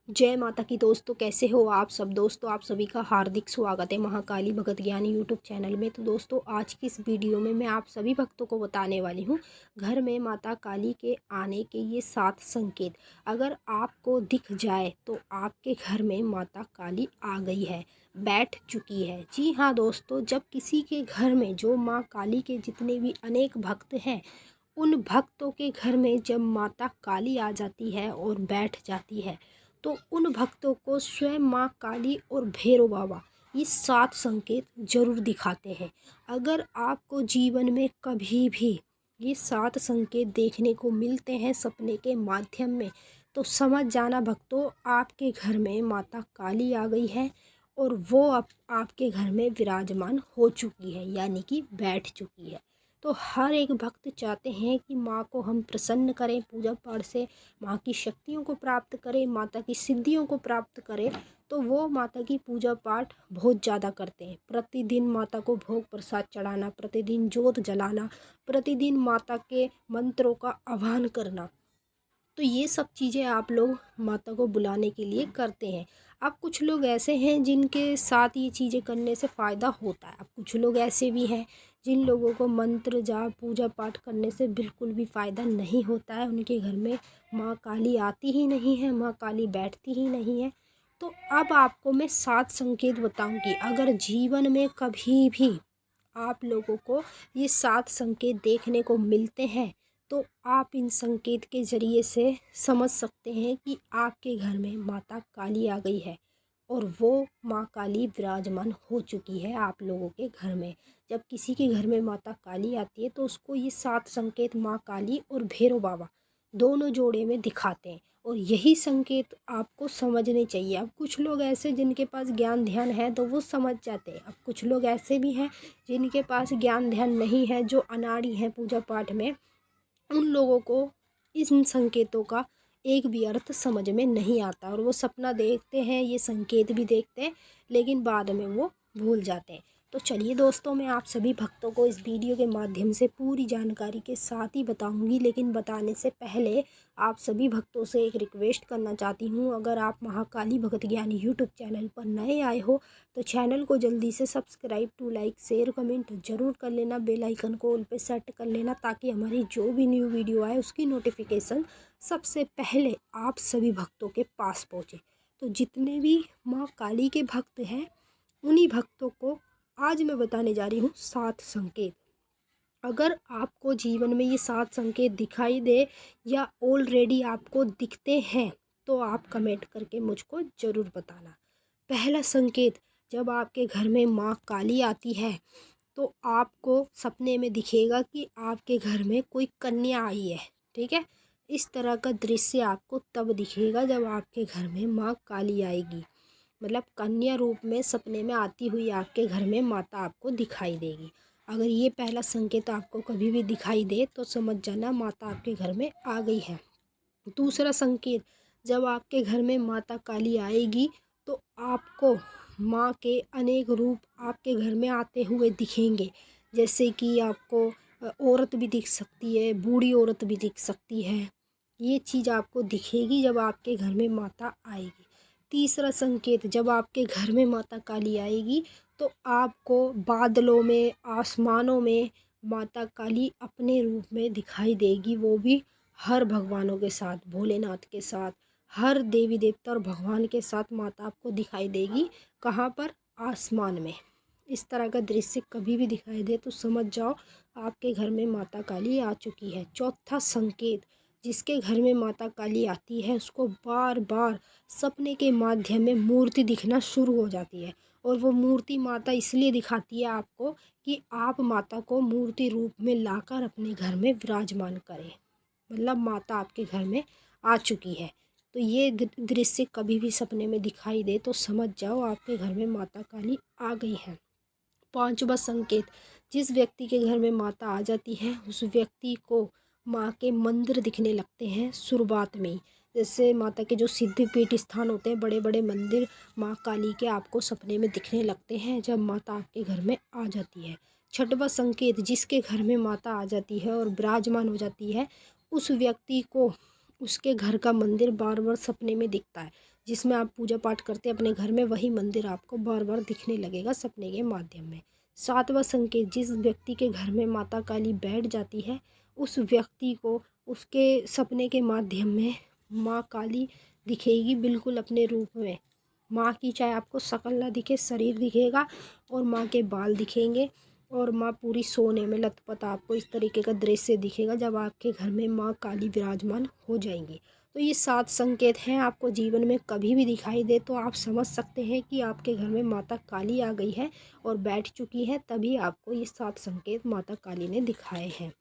जय माता की दोस्तों, कैसे हो आप सब। दोस्तों आप सभी का हार्दिक स्वागत है महाकाली भगत ज्ञानी यूट्यूब चैनल में। तो दोस्तों आज की इस वीडियो में मैं आप सभी भक्तों को बताने वाली हूँ घर में माता काली के आने के ये 7 संकेत। अगर आपको दिख जाए तो आपके घर में माता काली आ गई है, बैठ चुकी है। जी हाँ दोस्तों, जब किसी के घर में जो माँ काली के जितने भी अनेक भक्त हैं, उन भक्तों के घर में जब माता काली आ जाती है और बैठ जाती है तो उन भक्तों को स्वयं माँ काली और भैरव बाबा ये 7 संकेत जरूर दिखाते हैं। अगर आपको जीवन में कभी भी ये 7 संकेत देखने को मिलते हैं सपने के माध्यम में, तो समझ जाना भक्तों, आपके घर में माता काली आ गई है और वो अब आपके घर में विराजमान हो चुकी है, यानी कि बैठ चुकी है। तो हर एक भक्त चाहते हैं कि माँ को हम प्रसन्न करें, पूजा पाठ से माँ की शक्तियों को प्राप्त करें, माता की सिद्धियों को प्राप्त करें। तो वो माता की पूजा पाठ बहुत ज़्यादा करते हैं। प्रतिदिन माता को भोग प्रसाद चढ़ाना, प्रतिदिन जोत जलाना, प्रतिदिन माता के मंत्रों का आह्वान करना, तो ये सब चीज़ें आप लोग माता को बुलाने के लिए करते हैं। अब कुछ लोग ऐसे हैं जिनके साथ ये चीज़ें करने से फ़ायदा होता है। अब कुछ लोग ऐसे भी हैं जिन लोगों को मंत्र जाप पूजा पाठ करने से बिल्कुल भी फ़ायदा नहीं होता है। उनके घर में माँ काली आती ही नहीं है, माँ काली बैठती ही नहीं है। तो अब आपको मैं 7 संकेत बताऊंगी। अगर जीवन में कभी भी आप लोगों को ये 7 संकेत देखने को मिलते हैं तो आप इन संकेत के ज़रिए से समझ सकते हैं कि आपके घर में माता काली आ गई है और वो माँ काली विराजमान हो चुकी है आप लोगों के घर में। जब किसी के घर में माता काली आती है तो उसको ये 7 संकेत माँ काली और भैरव बाबा दोनों जोड़े में दिखाते हैं और यही संकेत आपको समझने चाहिए। अब कुछ लोग ऐसे जिनके पास ज्ञान ध्यान है तो वो समझ जाते हैं। अब कुछ लोग ऐसे भी हैं जिनके पास ज्ञान ध्यान नहीं है, जो अनाड़ी हैं पूजा पाठ में, उन लोगों को इन संकेतों का एक भी अर्थ समझ में नहीं आता और वो सपना देखते हैं, ये संकेत भी देखते हैं, लेकिन बाद में वो भूल जाते हैं। तो चलिए दोस्तों, मैं आप सभी भक्तों को इस वीडियो के माध्यम से पूरी जानकारी के साथ ही बताऊंगी, लेकिन बताने से पहले आप सभी भक्तों से एक रिक्वेस्ट करना चाहती हूँ। अगर आप महाकाली भगत ज्ञानी यूट्यूब चैनल पर नए आए हो तो चैनल को जल्दी से subscribe to like share comment ज़रूर कर लेना, बेल आइकन को ऑल पे सेट कर लेना ताकि हमारी जो भी न्यू वीडियो आए उसकी नोटिफिकेशन सबसे पहले आप सभी भक्तों के पास पहुँचे। तो जितने भी माँ काली के भक्त हैं उन्हीं भक्तों को आज मैं बताने जा रही हूँ 7 संकेत। अगर आपको जीवन में ये 7 संकेत दिखाई दे या ऑलरेडी आपको दिखते हैं तो आप कमेंट करके मुझको ज़रूर बताना। पहला संकेत, जब आपके घर में माँ काली आती है तो आपको सपने में दिखेगा कि आपके घर में कोई कन्या आई है। ठीक है, इस तरह का दृश्य आपको तब दिखेगा जब आपके घर में माँ काली आएगी, मतलब कन्या रूप में सपने में आती हुई आपके घर में माता आपको दिखाई देगी। अगर ये पहला संकेत आपको कभी भी दिखाई दे तो समझ जाना माता आपके घर में आ गई है। दूसरा संकेत, जब आपके घर में माता काली आएगी तो आपको माँ के अनेक रूप आपके घर में आते हुए दिखेंगे। जैसे कि आपको औरत भी दिख सकती है, बूढ़ी औरत भी दिख सकती है। ये चीज़ आपको दिखेगी जब आपके घर में माता आएगी। तीसरा संकेत, जब आपके घर में माता काली आएगी तो आपको बादलों में, आसमानों में माता काली अपने रूप में दिखाई देगी। वो भी हर भगवानों के साथ, भोलेनाथ के साथ, हर देवी देवता और भगवान के साथ माता आपको दिखाई देगी। कहाँ पर? आसमान में। इस तरह का दृश्य कभी भी दिखाई दे तो समझ जाओ आपके घर में माता काली आ चुकी है। चौथा संकेत, जिसके घर में माता काली आती है उसको बार बार सपने के माध्यम में मूर्ति दिखना शुरू हो जाती है और वो मूर्ति माता इसलिए दिखाती है आपको कि आप माता को मूर्ति रूप में लाकर अपने घर में विराजमान करें, मतलब माता आपके घर में आ चुकी है। तो ये दृश्य कभी भी सपने में दिखाई दे तो समझ जाओ आपके घर में माता काली आ गई है। पांचवा संकेत, जिस व्यक्ति के घर में माता आ जाती है उस व्यक्ति को माँ के मंदिर दिखने लगते हैं शुरुआत में ही। जैसे माता के जो सिद्ध पीठ स्थान होते हैं, बड़े बड़े मंदिर माँ काली के आपको सपने में दिखने लगते हैं जब माता आपके घर में आ जाती है। छठवां संकेत, जिसके घर में माता आ जाती है और विराजमान हो जाती है उस व्यक्ति को उसके घर का मंदिर बार बार सपने में दिखता है। जिसमें आप पूजा पाठ करते हैं अपने घर में, वही मंदिर आपको बार बार दिखने लगेगा सपने के माध्यम में। सातवां संकेत, जिस व्यक्ति के घर में माता काली बैठ जाती है, उस व्यक्ति को उसके सपने के माध्यम में माँ काली दिखेगी, बिल्कुल अपने रूप में। माँ की चाहे आपको शक्ल ना दिखे, शरीर दिखेगा और माँ के बाल दिखेंगे और माँ पूरी सोने में लथपथ आपको इस तरीके का दृश्य दिखेगा जब आपके घर में माँ काली विराजमान हो जाएंगी। तो ये 7 संकेत हैं, आपको जीवन में कभी भी दिखाई दे तो आप समझ सकते हैं कि आपके घर में माता काली आ गई है और बैठ चुकी है, तभी आपको ये 7 संकेत माता काली ने दिखाए हैं।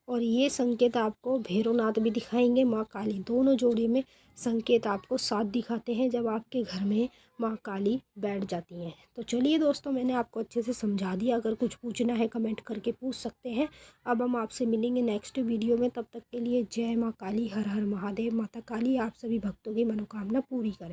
और ये संकेत आपको भैरवनाथ भी दिखाएंगे, माँ काली, दोनों जोड़े में संकेत आपको साथ दिखाते हैं जब आपके घर में माँ काली बैठ जाती हैं। तो चलिए दोस्तों, मैंने आपको अच्छे से समझा दिया। अगर कुछ पूछना है कमेंट करके पूछ सकते हैं। अब हम आपसे मिलेंगे नेक्स्ट वीडियो में, तब तक के लिए जय माँ काली, हर हर महादेव। माता काली आप सभी भक्तों की मनोकामना पूरी करें।